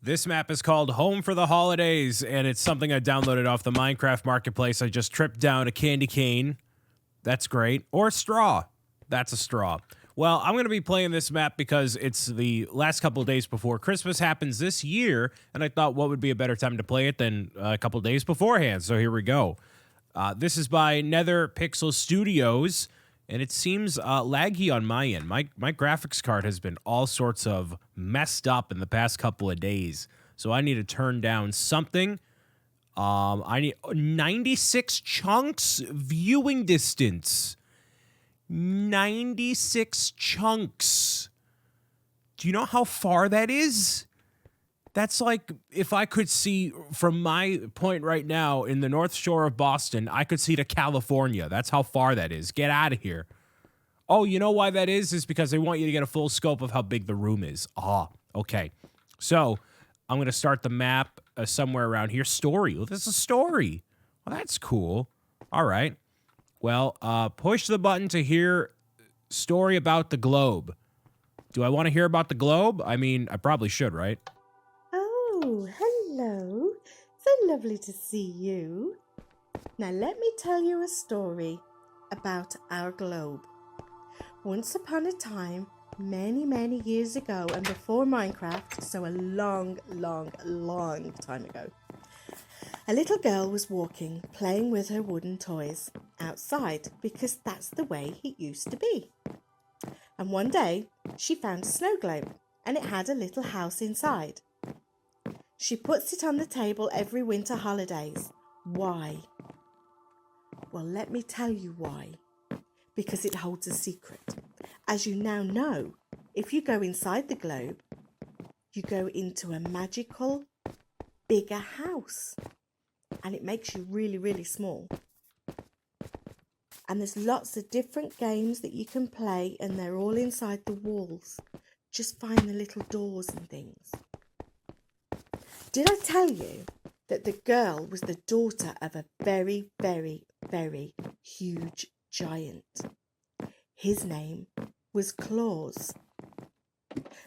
This map is called Home for the Holidays, and it's something I downloaded off the Minecraft Marketplace. I just tripped down a candy cane. That's great. Or a straw. That's a straw. Well, I'm going to be playing this map because it's the last couple of days before Christmas happens this year, and I thought what would be a better time to play it than a couple of days beforehand, so here we go. This is by Nether Pixel Studios, and it seems laggy on my end. My graphics card has been all sorts of messed up in the past couple of days, so I need to turn down something. I need 96 chunks viewing distance. 96 chunks. Do you know how far that is? That's like if I could see from my point right now in the North Shore of Boston, I could see to California. That's how far that is. Get out of here. Oh, you know why that is? Is because they want you to get a full scope of how big the room is. Ah, okay. So I'm going to start the map somewhere around here. Story. Well, this is a story. Well, that's cool. All right. Well, push the button to hear story about the globe. Do I want to hear about the globe? I mean, I probably should, right? Oh, hello. So lovely to see you. Now let me tell you a story about our globe. Once upon a time, many years ago and before Minecraft, so a long time ago, a little girl was walking, playing with her wooden toys outside because that's the way it used to be. And one day she found a snow globe and it had a little house inside. She puts it on the table every winter holidays. Why? Well, let me tell you why. Because it holds a secret. As you now know, if you go inside the globe, you go into a magical, bigger house. And it makes you really small. And there's lots of different games that you can play and they're all inside the walls. Just find the little doors and things. Did I tell you that the girl was the daughter of a very huge giant? His name was Claus.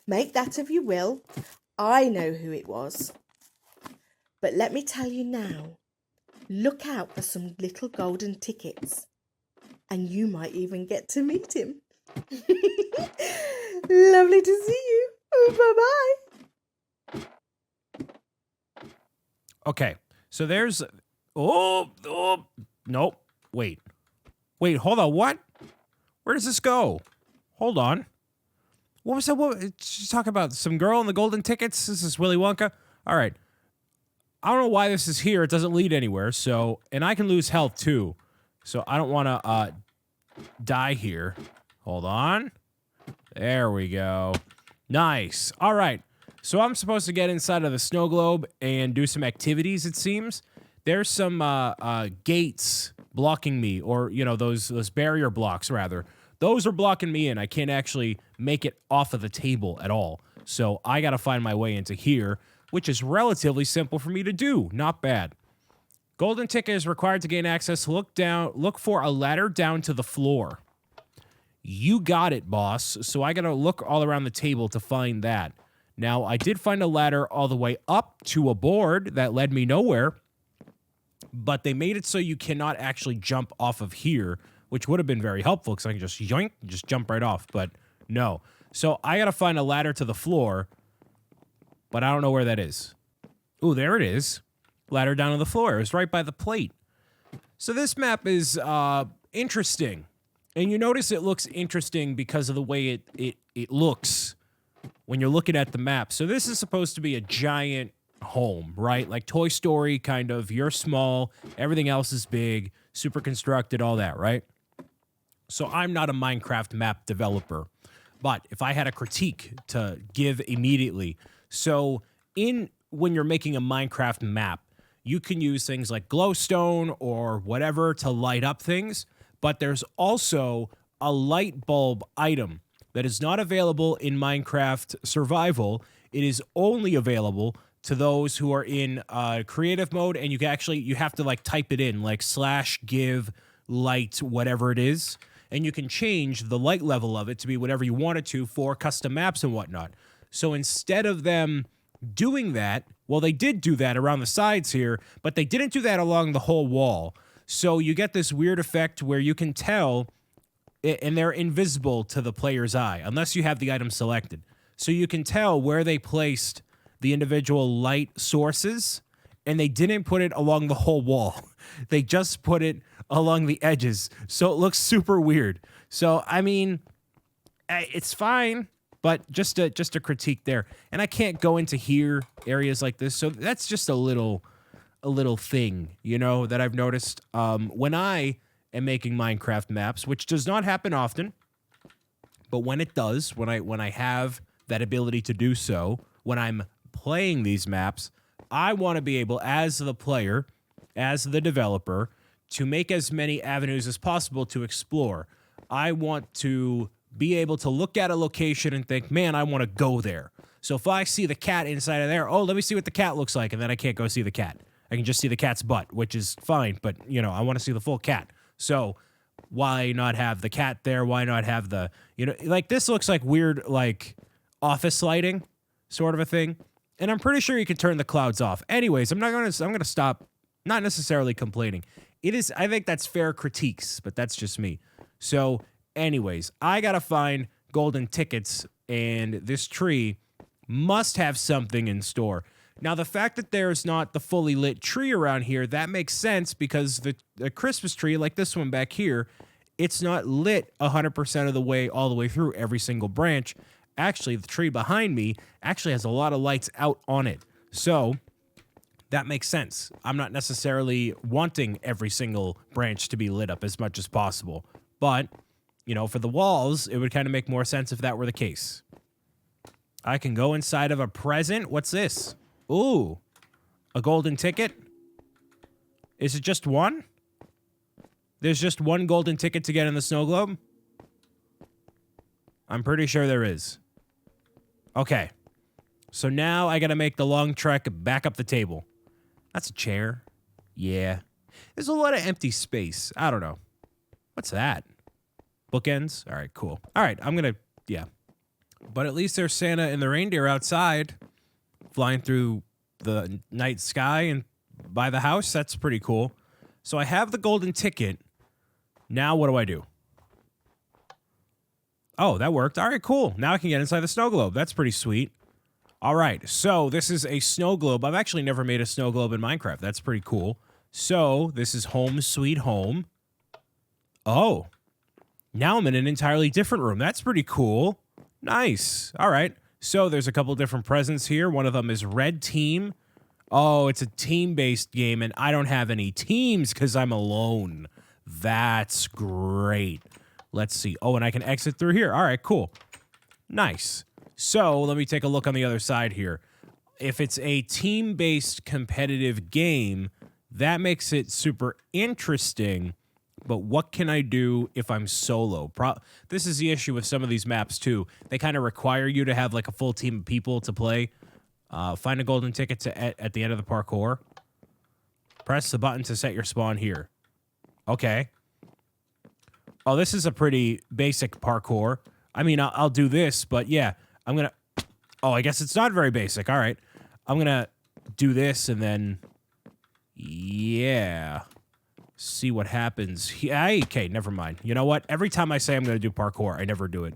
Make that if you will. I know who it was. But let me tell you now, look out for some little golden tickets and you might even get to meet him. Lovely to see you. Bye-bye. Okay, so there's... nope. Wait, hold on, what? Where does this go? Hold on. What was that? What? She's talking about some girl in the golden tickets? This is Willy Wonka? All right. I don't know why this is here. It doesn't lead anywhere. So, and I can lose health too. So I don't want to die here. Hold on. There we go. Nice. All right. So I'm supposed to get inside of the snow globe and do some activities, it seems. There's some gates blocking me, or, you know, those barrier blocks, rather. Those are blocking me in. I can't actually make it off of the table at all. So I got to find my way into here, which is relatively simple for me to do. Not bad. Golden ticket is required to gain access. Look for a ladder down to the floor. You got it, boss. So I got to look all around the table to find that. Now, I did find a ladder all the way up to a board that led me nowhere, but they made it so you cannot actually jump off of here, which would have been very helpful because I can just yoink, just jump right off, but no. So I got to find a ladder to the floor, but I don't know where that is. Ooh, there it is. Ladder down to the floor. It was right by the plate. So this map is interesting. And you notice it looks interesting because of the way it looks when you're looking at the map. So this is supposed to be a giant home, right? Like Toy Story, kind of. You're small. Everything else is big. Super constructed, all that, right? So I'm not a Minecraft map developer. But if I had a critique to give immediately... So when you're making a Minecraft map, you can use things like glowstone or whatever to light up things, but there's also a light bulb item that is not available in Minecraft Survival. It is only available to those who are in creative mode, and you have to like type it in, like /give light, whatever it is, and you can change the light level of it to be whatever you want it to for custom maps and whatnot. So instead of them doing that, well, they did do that around the sides here, but they didn't do that along the whole wall. So you get this weird effect where you can tell, and they're invisible to the player's eye, unless you have the item selected. So you can tell where they placed the individual light sources, and they didn't put it along the whole wall. They just put it along the edges. So it looks super weird. So, I mean, it's fine, but just a critique there. And I can't go into here, areas like this. So that's just a little thing, you know, that I've noticed. When I am making Minecraft maps, which does not happen often, but when it does, when I have that ability to do so, when I'm playing these maps, I want to be able, as the player, as the developer, to make as many avenues as possible to explore. I want to be able to look at a location and think, man, I want to go there. So if I see the cat inside of there, oh, let me see what the cat looks like, and then I can't go see the cat. I can just see the cat's butt, which is fine, but, you know, I want to see the full cat. So why not have the cat there? Why not have the, you know, like this looks like weird, like office lighting sort of a thing. And I'm pretty sure you can turn the clouds off. Anyways, I'm going to stop, not necessarily complaining. I think that's fair critiques, but that's just me. So anyways, I got to find golden tickets, and this tree must have something in store. Now, the fact that there's not the fully lit tree around here, that makes sense because the Christmas tree, like this one back here, it's not lit 100% of the way, all the way through every single branch. Actually, the tree behind me actually has a lot of lights out on it. So that makes sense. I'm not necessarily wanting every single branch to be lit up as much as possible. But, you know, for the walls, it would kind of make more sense if that were the case. I can go inside of a present. What's this? Ooh, a golden ticket? Is it just one? There's just one golden ticket to get in the snow globe? I'm pretty sure there is. Okay. So now I gotta make the long trek back up the table. That's a chair. Yeah. There's a lot of empty space. I don't know. What's that? Bookends? All right, cool. All right, yeah. But at least there's Santa and the reindeer outside, flying through the night sky and by the house. That's pretty cool. So I have the golden ticket. Now what do I do? Oh, that worked. All right, cool. Now I can get inside the snow globe. That's pretty sweet. All right, so this is a snow globe. I've actually never made a snow globe in Minecraft. That's pretty cool. So this is home sweet home. Oh, now I'm in an entirely different room. That's pretty cool. Nice. All right. So there's a couple different presents here. One of them is red team. Oh, it's a team-based game, and I don't have any teams because I'm alone. That's great. Let's see. Oh, and I can exit through here. All right, cool. Nice. So let me take a look on the other side here. If it's a team-based competitive game, that makes it super interesting. But what can I do if I'm solo? This is the issue with some of these maps, too. They kind of require you to have, like, a full team of people to play. Find a golden ticket at the end of the parkour. Press the button to set your spawn here. Okay. Oh, this is a pretty basic parkour. I mean, I'll do this, but yeah. I'm going to... Oh, I guess it's not very basic. All right. I'm going to do this and then... Yeah... See what happens. Okay, never mind. You know what? Every time I say I'm going to do parkour, I never do it.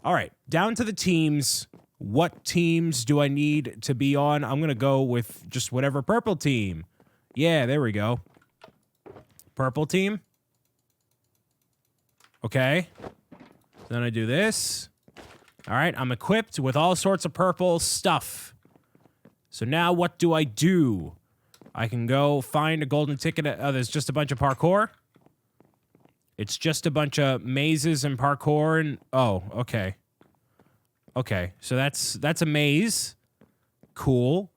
All right, down to the teams. What teams do I need to be on? I'm going to go with just whatever purple team. Yeah, there we go. Purple team. Okay. Then I do this. All right, I'm equipped with all sorts of purple stuff. So now what do I do? I can go find a golden ticket. There's just a bunch of parkour. It's just a bunch of mazes and parkour and... Oh, okay. Okay, so that's a maze. Cool.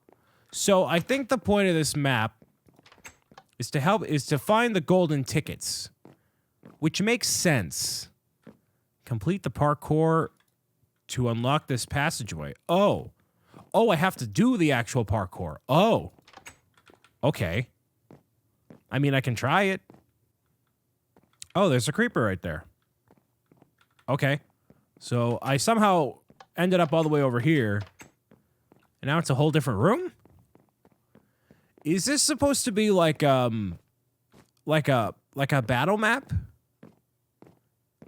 So I think the point of this map is to find the golden tickets, which makes sense. Complete the parkour to unlock this passageway. Oh. Oh, I have to do the actual parkour. Oh. Okay. I mean, I can try it. Oh, there's a creeper right there. Okay. So I somehow ended up all the way over here. And now it's a whole different room? Is this supposed to be like a battle map?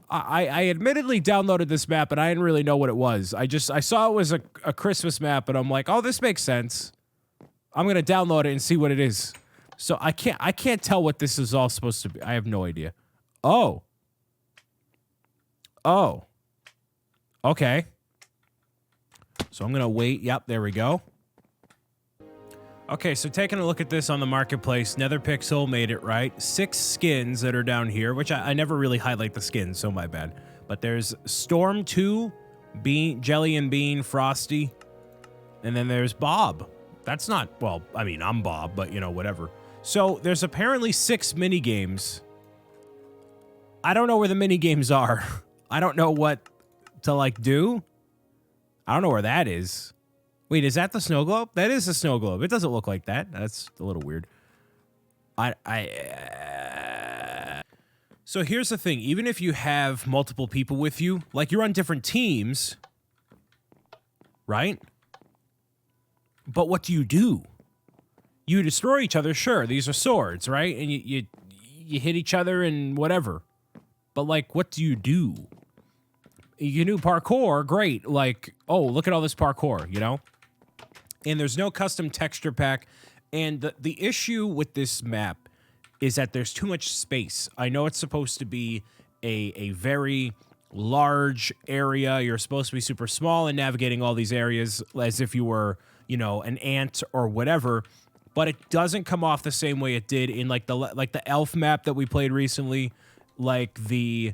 I admittedly downloaded this map and I didn't really know what it was. I saw it was a Christmas map and I'm like, oh, this makes sense. I'm gonna download it and see what it is. So I can't tell what this is all supposed to be. I have no idea. Oh. Oh. Okay. So I'm gonna wait. Yep, there we go. Okay, so taking a look at this on the marketplace, NetherPixel made it right. 6 skins that are down here, which I never really highlight the skins, so my bad. But there's Storm 2, Bean, Jelly and Bean, Frosty, and then there's Bob. That's not, well, I mean, I'm Bob, but, you know, whatever. So there's apparently 6 minigames. I don't know where the minigames are. I don't know what to, like, do. I don't know where that is. Wait, is that the snow globe? That is the snow globe. It doesn't look like that. That's a little weird. So here's the thing. Even if you have multiple people with you, like you're on different teams, right? But what do? You destroy each other, sure. These are swords, right? And you hit each other and whatever. But, like, what do? You can do parkour, great. Like, oh, look at all this parkour, you know? And there's no custom texture pack. And the issue with this map is that there's too much space. I know it's supposed to be a very large area. You're supposed to be super small and navigating all these areas as if you were, you know, an ant or whatever. But it doesn't come off the same way it did in like the elf map that we played recently, like the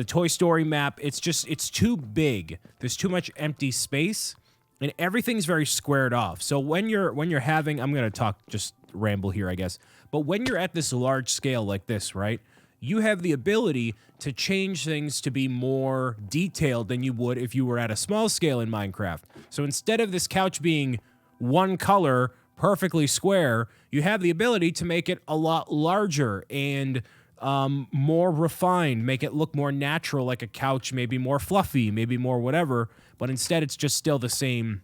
Toy Story map. It's too big. There's too much empty space. And everything's very squared off. So when you're having, I'm going to just ramble here, I guess. But when you're at this large scale like this, right, you have the ability to change things to be more detailed than you would if you were at a small scale in Minecraft. So instead of this couch being one color, perfectly square, you have the ability to make it a lot larger and more refined, make it look more natural, like a couch, maybe more fluffy, maybe more whatever. But instead, it's just still the same.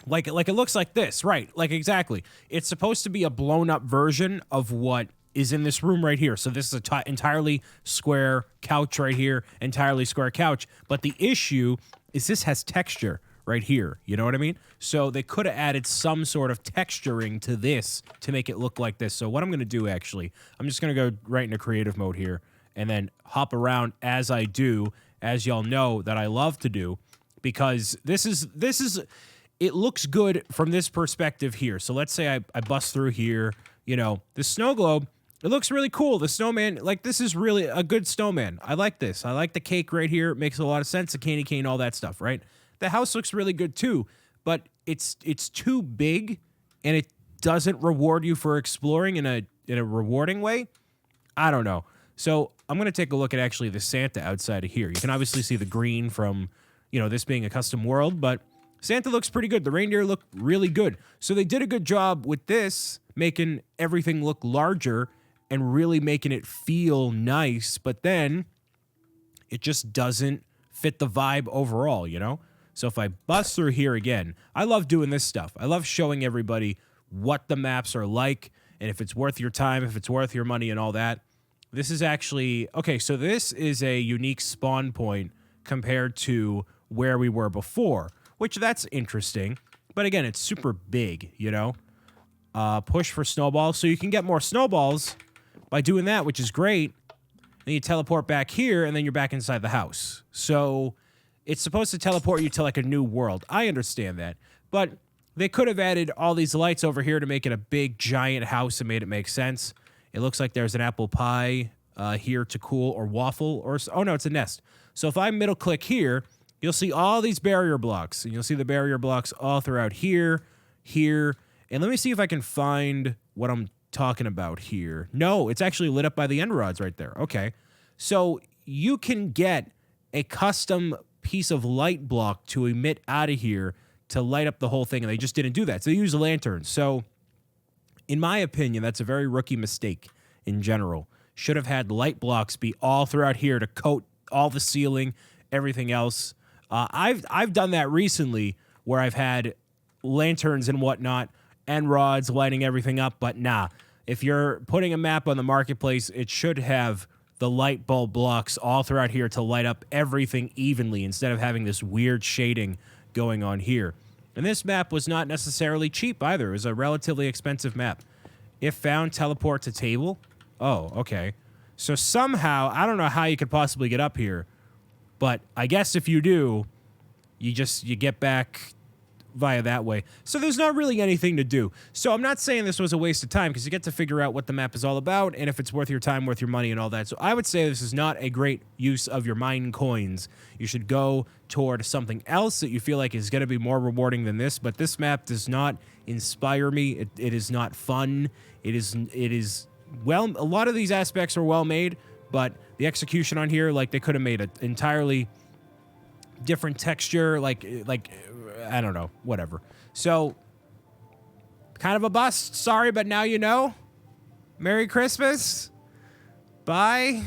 Like it looks like this, right? Like exactly. It's supposed to be a blown up version of what is in this room right here. So this is a entirely square couch right here, entirely square couch. But the issue is this has texture right here. You know what I mean? So they could have added some sort of texturing to this to make it look like this. So what I'm going to do, actually, I'm just going to go right into creative mode here and then hop around as I do, as y'all know that I love to do, because this is it looks good from this perspective here. So let's say I bust through here, you know, the snow globe, it looks really cool. The snowman, like, this is really a good snowman. I like this. I like the cake right here. It makes a lot of sense. The candy cane, all that stuff, right? The house looks really good too, but it's too big and it doesn't reward you for exploring in a rewarding way. I don't know. So I'm going to take a look at actually the Santa outside of here. You can obviously see the green from, you know, this being a custom world, but Santa looks pretty good. The reindeer look really good. So they did a good job with this, making everything look larger and really making it feel nice, but then it just doesn't fit the vibe overall, you know? So if I bust through here again, I love doing this stuff. I love showing everybody what the maps are like and if it's worth your time, if it's worth your money and all that. This is actually, okay, so this is a unique spawn point compared to where we were before, which that's interesting. But again, it's super big, you know? Push for snowballs. So you can get more snowballs by doing that, which is great. Then you teleport back here, and then you're back inside the house. So it's supposed to teleport you to, like, a new world. I understand that. But they could have added all these lights over here to make it a big, giant house and made it make sense. It looks like there's an apple pie here to cool, or waffle, or... Oh, no, it's a nest. So if I middle-click here, you'll see all these barrier blocks. And you'll see the barrier blocks all throughout here, here. And let me see if I can find what I'm talking about here. No, it's actually lit up by the end rods right there. Okay. So you can get a custom piece of light block to emit out of here to light up the whole thing, and they just didn't do that. So they use lanterns. So in my opinion, that's a very rookie mistake in general. Should have had light blocks be all throughout here to coat all the ceiling, everything else. I've done that recently where I've had lanterns and whatnot and rods lighting everything up, but nah. If you're putting a map on the marketplace, it should have the light bulb blocks all throughout here to light up everything evenly instead of having this weird shading going on here. And this map was not necessarily cheap either. It was a relatively expensive map. If found, teleport to table. Oh, okay. So somehow, I don't know how you could possibly get up here, but I guess if you do, you get back via that way. So there's not really anything to do. So I'm not saying this was a waste of time because you get to figure out what the map is all about and if it's worth your time, worth your money and all that. So I would say this is not a great use of your mine coins. You should go toward something else that you feel like is going to be more rewarding than this. But this map does not inspire me. It is not fun. It is well, a lot of these aspects are well made, but the execution on here, like they could have made an entirely different texture, like I don't know, whatever. So, kind of a bust. Sorry, but now you know. Merry Christmas. Bye.